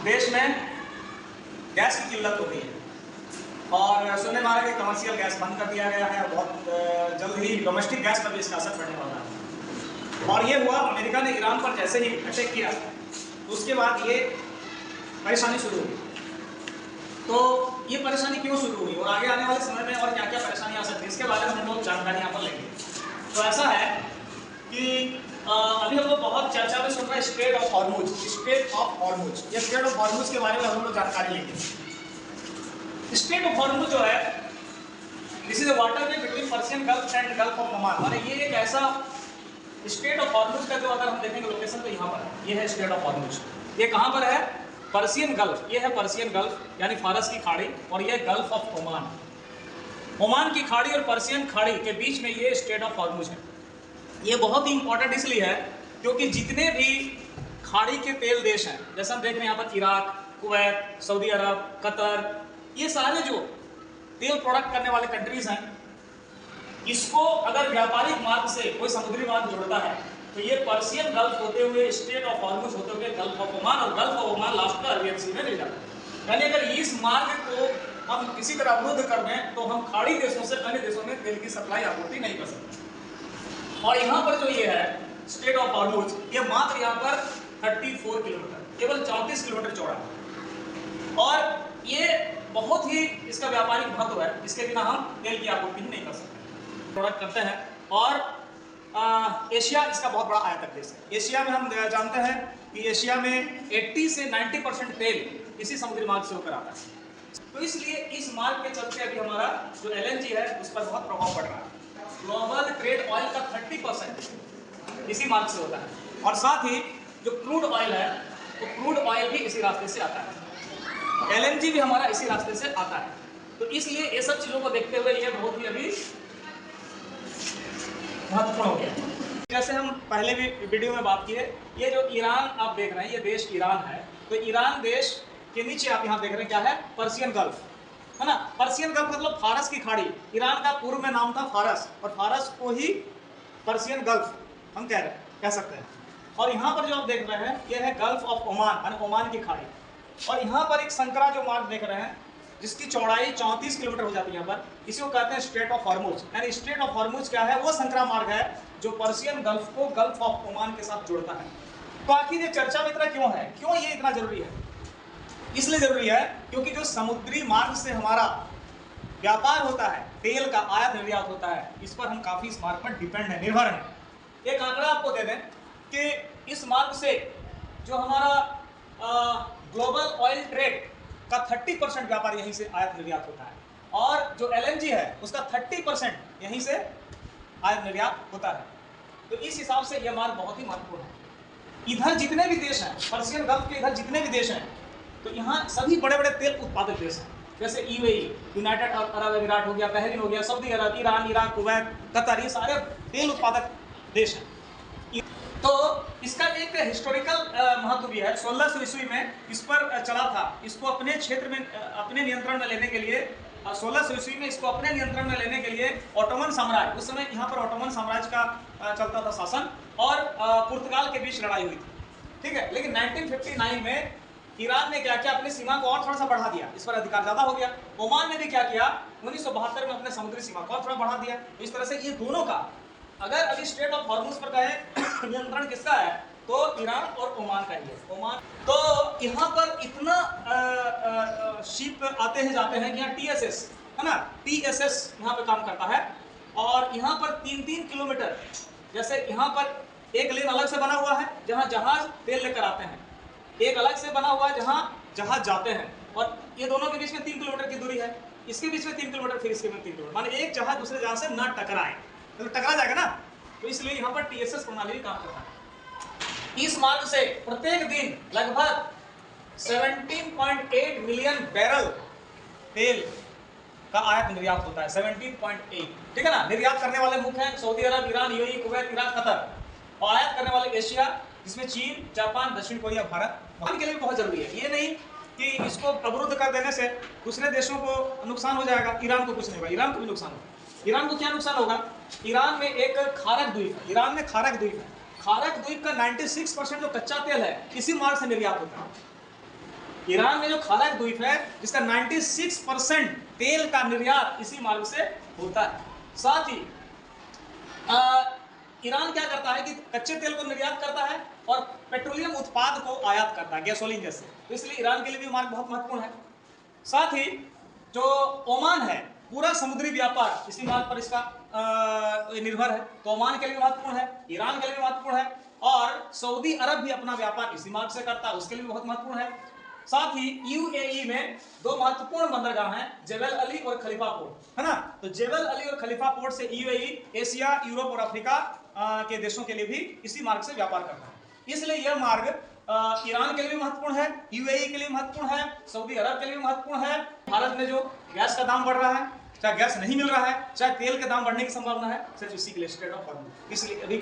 देश में गैस की किल्लत हो गई है और सुनने में आ रहा है कि कमर्शियल गैस बंद कर दिया गया है और बहुत जल्द ही डोमेस्टिक गैस पर भी इसका असर पड़ने वाला है। और ये हुआ अमेरिका ने ईरान पर जैसे ही अटैक किया तो उसके बाद ये परेशानी शुरू हुई। तो ये परेशानी क्यों शुरू हुई और आगे आने वाले समय में और क्या क्या परेशानी आ सकती है इसके बारे में हम लोग जानकारी यहाँ पर लेंगे। तो ऐसा है कि अभी हम लोग बहुत चर्चा में सुन रहे हैं straight of Hormuz. Straight of Hormuz, ये स्ट्रेट ऑफ हॉर्मुज के बारे में हम लोग जानकारी लेंगे। स्ट्रेट ऑफ हॉर्मुज जो है this is a waterway between Persian gulf and gulf of Oman. और ये एक ऐसा स्ट्रेट ऑफ हॉर्मुज का जो अगर हम देखेंगे लोकेशन तो यहाँ पर है, ये है स्ट्रेट ऑफ हॉर्मुज। ये कहाँ पर है? पर्शियन गल्फ, ये है पर्शियन गल्फ यानी फारस की खाड़ी और ये गल्फ ऑफ ओमान। ओमान की खाड़ी और पर्शियन खाड़ी के बीच में ये स्ट्रेट ऑफ हॉर्मुज है। ये बहुत ही इंपॉर्टेंट इसलिए है क्योंकि जितने भी खाड़ी के तेल देश हैं, जैसे हम देख रहे हैं यहाँ पर इराक, कुवैत, सऊदी अरब, कतर, ये सारे जो तेल प्रोडक्ट करने वाले कंट्रीज हैं, इसको अगर व्यापारिक मार्ग से कोई समुद्री मार्ग जोड़ता है तो ये पर्शियन गल्फ होते हुए स्ट्रेट ऑफ हॉर्मुज होते हुए गल्फ ऑफ ओमान और गल्फ ऑफ ओमान लास्ट में अरबियन सी में मिल जाता है। यानी अगर इस मार्ग को हम किसी तरह अवरुद्ध कर दें तो हम खाड़ी देशों से अन्य देशों में तेल की सप्लाई आपूर्ति नहीं कर सकते। और यहाँ पर जो ये है स्ट्रेट ऑफ हॉर्मुज, ये मात्र यहाँ पर 34 किलोमीटर, केवल 34 किलोमीटर चौड़ा है और ये बहुत ही इसका व्यापारिक महत्व है। इसके बिना हम तेल की आपूर्ति ही नहीं कर सकते। प्रोडक्ट करते हैं और एशिया इसका बहुत बड़ा आयातक देश है। एशिया में हम जानते हैं कि एशिया में 80 से 90% तेल इसी समुद्री मार्ग से होकर आता है। तो इसलिए इस मार्ग के चलते अभी हमारा जो LNG है उस पर बहुत प्रभाव पड़ रहा है। ग्लोबल ट्रेड ऑयल का 30% इसी मार्ग से होता है और साथ ही जो क्रूड ऑयल है तो क्रूड ऑयल भी इसी रास्ते से आता है। LNG भी हमारा इसी रास्ते से आता है। तो इसलिए ये सब चीज़ों को देखते हुए ये बहुत ही अभी महत्वपूर्ण हो गया। जैसे हम पहले भी वीडियो में बात की है, ये जो ईरान आप देख रहे हैं ये देश ईरान है। तो ईरान देश के नीचे आप यहाँ देख रहे हैं क्या है? पर्शियन गल्फ है ना। पर्शियन गल्फ मतलब फारस की खाड़ी। ईरान का पूर्व में नाम था फारस और फारस को ही पर्शियन गल्फ हम कह सकते हैं। और यहाँ पर जो आप देख रहे हैं ये है गल्फ ऑफ ओमान यानी ओमान की खाड़ी। और यहाँ पर एक संकरा जो मार्ग देख रहे हैं जिसकी चौड़ाई 34 किलोमीटर हो जाती है यहाँ पर, इसी को कहते हैं स्ट्रेट ऑफ हॉर्मुज। यानी स्ट्रेट ऑफ हॉर्मुज क्या है? वो संकरा मार्ग है जो पर्शियन गल्फ को गल्फ ऑफ ओमान के साथ जोड़ता है। तो आखिर ये चर्चा में इतना क्यों है? क्यों ये इतना जरूरी है? इसलिए जरूरी है क्योंकि जो समुद्री मार्ग से हमारा व्यापार होता है, तेल का आयात निर्यात होता है, इस पर हम काफी इस मार्ग पर डिपेंड है, निर्भर है। एक आंकड़ा आपको दे दें कि इस मार्ग से जो हमारा ग्लोबल ऑयल ट्रेड का 30% व्यापार यहीं से आयात निर्यात होता है और जो LNG है उसका 30% यहीं से आयात निर्यात होता है। तो इस हिसाब से यह मार्ग बहुत ही महत्वपूर्ण है। इधर जितने भी देश हैं, पर्शियन गल्फ के इधर जितने भी देश हैं, तो यहाँ सभी बड़े बड़े तेल उत्पादक देश हैं। जैसे UAE, यूनाइटेड अरब अमीरात हो गया, बहरीन हो गया, Saudi Arab, Iran, Iraq, Kuwait, Qatar, ये सारे तेल उत्पादक देश हैं। तो इसका एक हिस्टोरिकल महत्व भी है। 1600 ईस्वी में इस पर चला था। इसको अपने क्षेत्र में अपने नियंत्रण में लेने के लिए 1600 ईस्वी में इसको अपने नियंत्रण में लेने के लिए ऑटोमन साम्राज्य, उस समय यहाँ पर ऑटोमन साम्राज्य का चलता था शासन और पुर्तगाल के बीच लड़ाई हुई थी, ठीक है। लेकिन 1959 में ईरान ने क्या किया? अपनी सीमा को और थोड़ा सा बढ़ा दिया, इस पर अधिकार ज्यादा हो गया। ओमान ने भी क्या किया? 1972 में अपने समुद्री सीमा को और थोड़ा बढ़ा दिया। तो इस तरह से ये दोनों का अगर अभी स्ट्रेट ऑफ हॉर्मुज पर कहें नियंत्रण किसका है तो ईरान और ओमान का ही है। ओमान तो यहाँ पर इतना शिप आते हैं जाते हैं कि यहाँ TSS है ना, TSS यहाँ पे काम करता है और यहाँ पर 3-3 किलोमीटर, जैसे यहाँ पर एक लेन अलग से बना हुआ है जहाँ जहाज तेल लेकर आते हैं, एक अलग से बना हुआ है जहाँ जहाज जाते हैं और ये दोनों के बीच में 3 किलोमीटर की दूरी है, इसके बीच में 3 किलोमीटर, फिर इसके में 3 किलोमीटर, माने एक जहाज दूसरे जहाज से ना टकराए, तो टकरा जाएगा ना। तो इसलिए यहाँ पर TSS प्रणाली भी काम करता है। इस मार्ग से प्रत्येक दिन लगभग 17.8 मिलियन बैरल तेल का आयात निर्यात होता है। 17.8, ठीक है ना। निर्यात करने वाले मुख्य हैं Saudi Arab, Iran, UAE, Kuwait, Iraq, Qatar. और आयात करने वाले एशिया जिसमें चीन, जापान, दक्षिण कोरिया, भारत। वहां के लिए भी बहुत जरूरी है। ये नहीं कि इसको अवरुद्ध कर देने से दूसरे देशों को नुकसान हो जाएगा, ईरान को कुछ नहीं होगा, ईरान को भी नुकसान होगा। ईरान को क्या नुकसान होगा? ईरान में एक खारक द्वीप है, ईरान में खारक द्वीप है। खारक द्वीप का 96% जो कच्चा तेल है इसी मार्ग से निर्यात होता है। ईरान में जो खालक द्वीप है जिसका 96% तेल का निर्यात इसी मार्ग से होता है। साथ ही ईरान क्या करता है कि कच्चे तेल को निर्यात करता है और पेट्रोलियम उत्पाद को आयात करता है, गैसोलीन जैसे, तो इसलिए ईरान के लिए भी मार्ग बहुत महत्वपूर्ण है। साथ ही जो ओमान है, पूरा समुद्री व्यापार इसी मार्ग पर इसका निर्भर है, तो ओमान के लिए महत्वपूर्ण है, ईरान के लिए महत्वपूर्ण है, और सऊदी अरब भी अपना व्यापार इसी मार्ग से करता है, उसके लिए भी बहुत महत्वपूर्ण है। साथ ही यूएई में दो महत्वपूर्ण बंदरगाह हैं, जेबल अली और खलीफा पोर्ट, है ना। तो जेबल अली और खलीफा पोर्ट से यूएई एशिया, यूरोप और अफ्रीका के देशों के लिए भी इसी मार्ग से व्यापार करता है। इसलिए यह मार्ग ईरान के लिए भी महत्वपूर्ण है, यूएई के लिए महत्वपूर्ण है, सऊदी अरब के लिए महत्वपूर्ण है। भारत में जो गैस का दाम बढ़ रहा है, चाहे गैस नहीं मिल रहा है, चाहे तेल के दाम बढ़ने की संभावना है, सिर्फ इसी के लिए स्ट्रेट ऑफ हॉर्मूज, इसलिए अभी